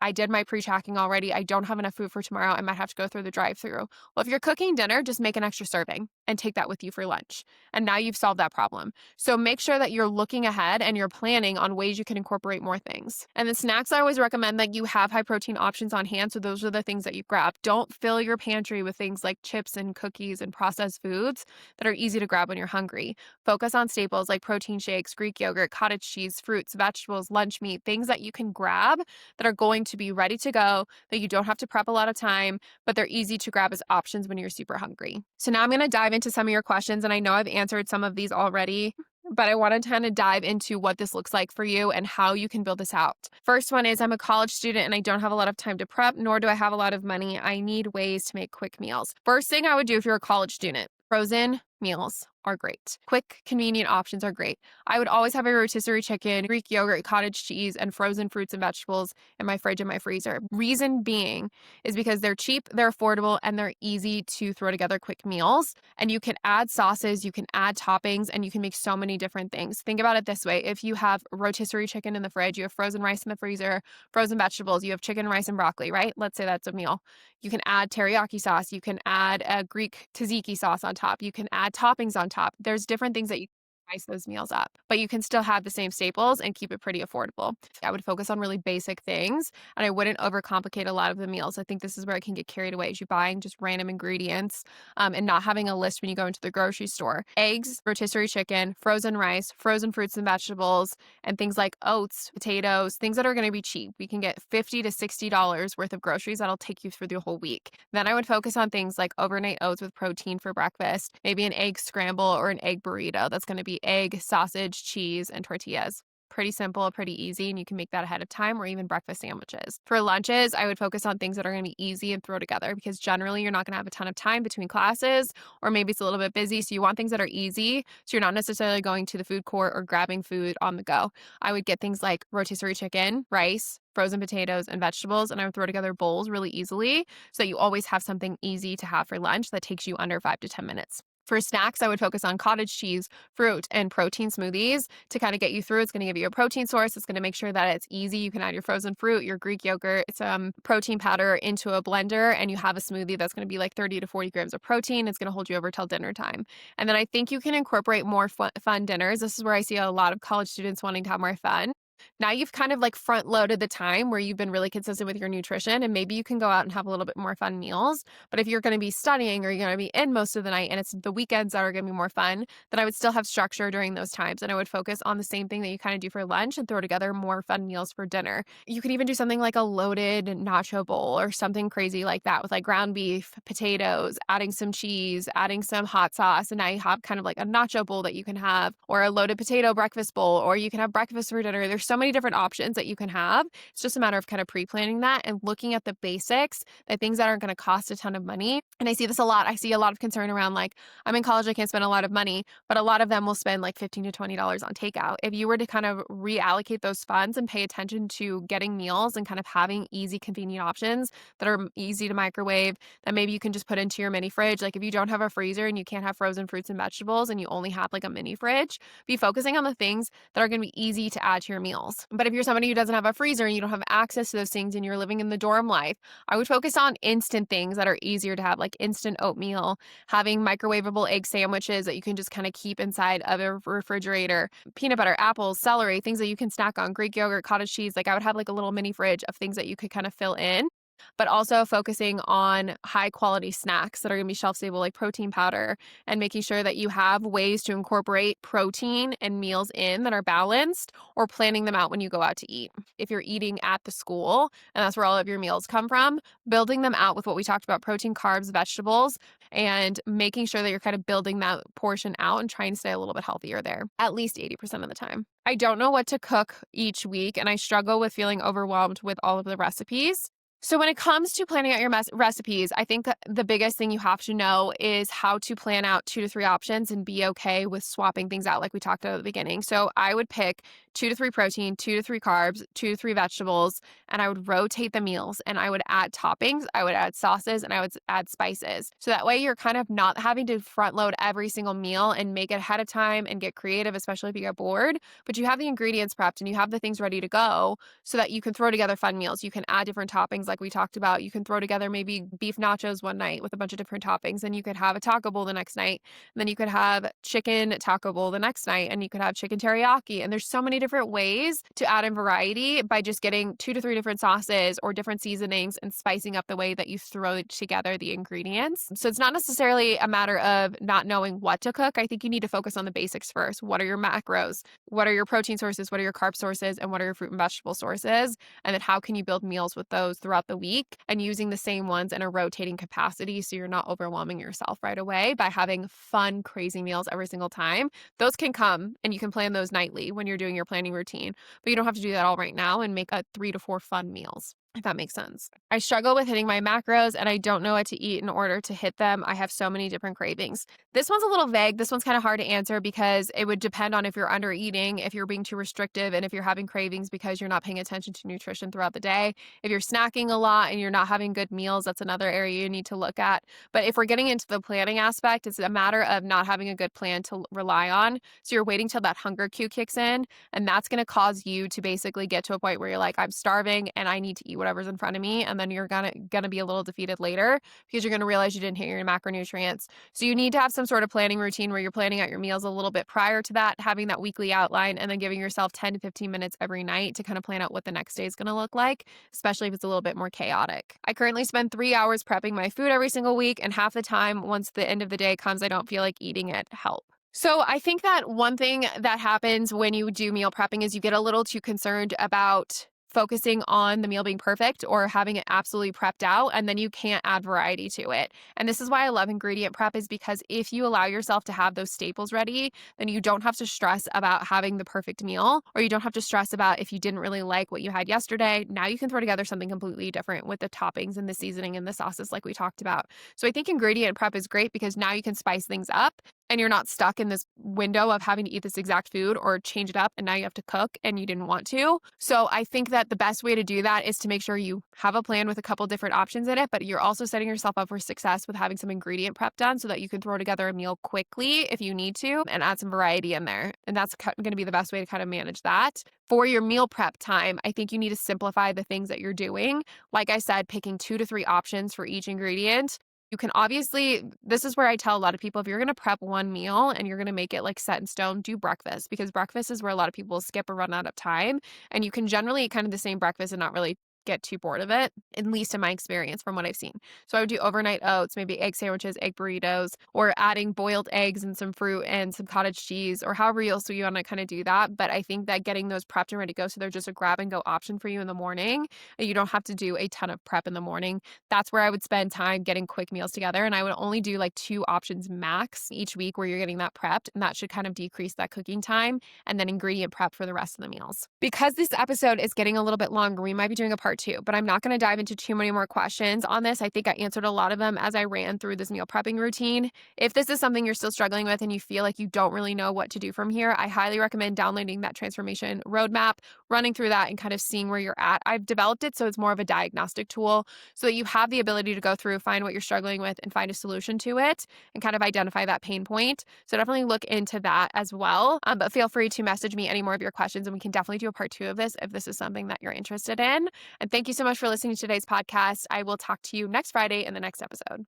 [SPEAKER 1] I did my pre-tracking already, I don't have enough food for tomorrow, I might have to go through the drive-thru. Well, if you're cooking dinner, just make an extra serving and take that with you for lunch. And now you've solved that problem. So make sure that you're you're looking ahead and you're planning on ways you can incorporate more things. And the snacks, I always recommend that you have high protein options on hand. So those are the things that you grab. Don't fill your pantry with things like chips and cookies and processed foods that are easy to grab when you're hungry. Focus on staples like protein shakes, Greek yogurt, cottage cheese, fruits, vegetables, lunch meat, things that you can grab that are going to be ready to go, that you don't have to prep a lot of time, but they're easy to grab as options when you're super hungry. So now I'm going to dive into some of your questions, and I know I've answered some of these already, but I want to kind of dive into what this looks like for you and how you can build this out. First one is, I'm a college student and I don't have a lot of time to prep, nor do I have a lot of money. I need ways to make quick meals. First thing I would do if you're a college student, frozen meals are great. Quick, convenient options are great. I would always have a rotisserie chicken, Greek yogurt, cottage cheese, and frozen fruits and vegetables in my fridge and my freezer. Reason being is because they're cheap, they're affordable, and they're easy to throw together quick meals. And you can add sauces, you can add toppings, and you can make so many different things. Think about it this way. If you have rotisserie chicken in the fridge, you have frozen rice in the freezer, frozen vegetables, you have chicken, rice, and broccoli, right? Let's say that's a meal. You can add teriyaki sauce. You can add a Greek tzatziki sauce on top. You can add toppings on top. There's different things that you can spice those meals up, but you can still have the same staples and keep it pretty affordable. I would focus on really basic things, and I wouldn't overcomplicate a lot of the meals. I think this is where I can get carried away, is you buying just random ingredients and not having a list when you go into the grocery store. Eggs, rotisserie chicken, frozen rice, frozen fruits and vegetables, and things like oats, potatoes, things that are going to be cheap. We can get $50 to $60 worth of groceries that'll take you through the whole week. Then I would focus on things like overnight oats with protein for breakfast, maybe an egg scramble or an egg burrito. That's going to be egg, sausage, cheese, and tortillas. Pretty simple, pretty easy, and you can make that ahead of time, or even breakfast sandwiches. For lunches, I would focus on things that are going to be easy and throw together, because generally you're not going to have a ton of time between classes, or maybe it's a little bit busy. So you want things that are easy. So you're not necessarily going to the food court or grabbing food on the go. I would get things like rotisserie chicken, rice, frozen potatoes, and vegetables, and I would throw together bowls really easily so that you always have something easy to have for lunch that takes you under 5 to 10 minutes. For snacks, I would focus on cottage cheese, fruit, and protein smoothies to kind of get you through. It's going to give you a protein source. It's going to make sure that it's easy. You can add your frozen fruit, your Greek yogurt, some protein powder into a blender, and you have a smoothie that's going to be like 30 to 40 grams of protein. It's going to hold you over till dinner time. And then I think you can incorporate more fun dinners. This is where I see a lot of college students wanting to have more fun. Now you've kind of like front loaded the time where you've been really consistent with your nutrition, and maybe you can go out and have a little bit more fun meals. But if you're going to be studying or you're going to be in most of the night and it's the weekends that are going to be more fun, then I would still have structure during those times. And I would focus on the same thing that you kind of do for lunch and throw together more fun meals for dinner. You could even do something like a loaded nacho bowl or something crazy like that with like ground beef, potatoes, adding some cheese, adding some hot sauce. And now you have kind of like a nacho bowl that you can have, or a loaded potato breakfast bowl, or you can have breakfast for dinner. There's so many different options that you can have. It's just a matter of kind of pre-planning that and looking at the basics, the things that aren't going to cost a ton of money. And I see this a lot. I see a lot of concern around like, I'm in college, I can't spend a lot of money, but a lot of them will spend like $15 to $20 on takeout. If you were to kind of reallocate those funds and pay attention to getting meals and kind of having easy, convenient options that are easy to microwave, that maybe you can just put into your mini fridge. Like if you don't have a freezer and you can't have frozen fruits and vegetables and you only have like a mini fridge, be focusing on the things that are going to be easy to add to your meals. But if you're somebody who doesn't have a freezer and you don't have access to those things and you're living in the dorm life, I would focus on instant things that are easier to have, like instant oatmeal, having microwavable egg sandwiches that you can just kind of keep inside of a refrigerator, peanut butter, apples, celery, things that you can snack on, Greek yogurt, cottage cheese. Like I would have like a little mini fridge of things that you could kind of fill in, but also focusing on high quality snacks that are going to be shelf stable, like protein powder, and making sure that you have ways to incorporate protein and meals in that are balanced, or planning them out when you go out to eat. If you're eating at the school and that's where all of your meals come from, building them out with what we talked about, protein, carbs, vegetables, and making sure that you're kind of building that portion out and trying to stay a little bit healthier there, at least 80% of the time. I don't know what to cook each week, and I struggle with feeling overwhelmed with all of the recipes. So when it comes to planning out your recipes, I think the biggest thing you have to know is how to plan out 2 to 3 options and be okay with swapping things out like we talked about at the beginning. So I would pick 2 to 3 protein, 2 to 3 carbs, 2 to 3 vegetables, and I would rotate the meals, and I would add toppings, I would add sauces, and I would add spices. So that way you're kind of not having to front load every single meal and make it ahead of time and get creative, especially if you get bored, but you have the ingredients prepped and you have the things ready to go so that you can throw together fun meals. You can add different toppings like we talked about. You can throw together maybe beef nachos one night with a bunch of different toppings, and you could have a taco bowl the next night. And then you could have chicken taco bowl the next night, and you could have chicken teriyaki. And there's so many different ways to add in variety by just getting 2 to 3 different sauces or different seasonings and spicing up the way that you throw together the ingredients. So it's not necessarily a matter of not knowing what to cook. I think you need to focus on the basics first. What are your macros? What are your protein sources? What are your carb sources? And what are your fruit and vegetable sources? And then how can you build meals with those throughout the week and using the same ones in a rotating capacity so you're not overwhelming yourself right away by having fun, crazy meals every single time. Those can come and you can plan those nightly when you're doing your planning routine, but you don't have to do that all right now and make 3 to 4 fun meals, if that makes sense. I struggle with hitting my macros and I don't know what to eat in order to hit them. I have so many different cravings. This one's a little vague. This one's kind of hard to answer because it would depend on if you're under eating, if you're being too restrictive, and if you're having cravings because you're not paying attention to nutrition throughout the day. If you're snacking a lot and you're not having good meals, that's another area you need to look at. But if we're getting into the planning aspect, it's a matter of not having a good plan to rely on. So you're waiting till that hunger cue kicks in, and that's going to cause you to basically get to a point where you're like, I'm starving and I need to eat whatever's in front of me. And then you're gonna be a little defeated later because you're gonna realize you didn't hit your macronutrients. So you need to have some sort of planning routine where you're planning out your meals a little bit prior to that, having that weekly outline, and then giving yourself 10 to 15 minutes every night to kind of plan out what the next day is gonna look like, especially if it's a little bit more chaotic. I currently spend 3 hours prepping my food every single week, and half the time, once the end of the day comes, I don't feel like eating it. Help. So I think that one thing that happens when you do meal prepping is you get a little too concerned about focusing on the meal being perfect or having it absolutely prepped out, and then you can't add variety to it. And this is why I love ingredient prep, is because if you allow yourself to have those staples ready, then you don't have to stress about having the perfect meal, or you don't have to stress about if you didn't really like what you had yesterday. Now you can throw together something completely different with the toppings and the seasoning and the sauces like we talked about. So I think ingredient prep is great because now you can spice things up and you're not stuck in this window of having to eat this exact food or change it up and now you have to cook and you didn't want to. So I think that the best way to do that is to make sure you have a plan with a couple different options in it, but you're also setting yourself up for success with having some ingredient prep done so that you can throw together a meal quickly if you need to and add some variety in there. And that's going to be the best way to kind of manage that. For your meal prep time, I think you need to simplify the things that you're doing. Like I said, picking 2 to 3 options for each ingredient. You can obviously, this is where I tell a lot of people, if you're going to prep one meal and you're going to make it like set in stone, do breakfast, because breakfast is where a lot of people skip or run out of time. And you can generally eat kind of the same breakfast and not really get too bored of it, at least in my experience from what I've seen. So I would do overnight oats, maybe egg sandwiches, egg burritos, or adding boiled eggs and some fruit and some cottage cheese, or however else you want to kind of do that. But I think that getting those prepped and ready to go, so they're just a grab and go option for you in the morning, and you don't have to do a ton of prep in the morning. That's where I would spend time getting quick meals together. And I would only do like 2 options max each week where you're getting that prepped. And that should kind of decrease that cooking time, and then ingredient prep for the rest of the meals. Because this episode is getting a little bit longer, we might be doing a part 2, but I'm not going to dive into too many more questions on this. I think I answered a lot of them as I ran through this meal prepping routine. If this is something you're still struggling with and you feel like you don't really know what to do from here, I highly recommend downloading that transformation roadmap, running through that and kind of seeing where you're at. I've developed it so it's more of a diagnostic tool so that you have the ability to go through, find what you're struggling with and find a solution to it and kind of identify that pain point. So definitely look into that as well. But feel free to message me any more of your questions and we can definitely do a part 2 of this if this is something that you're interested in. And thank you so much for listening to today's podcast. I will talk to you next Friday in the next episode.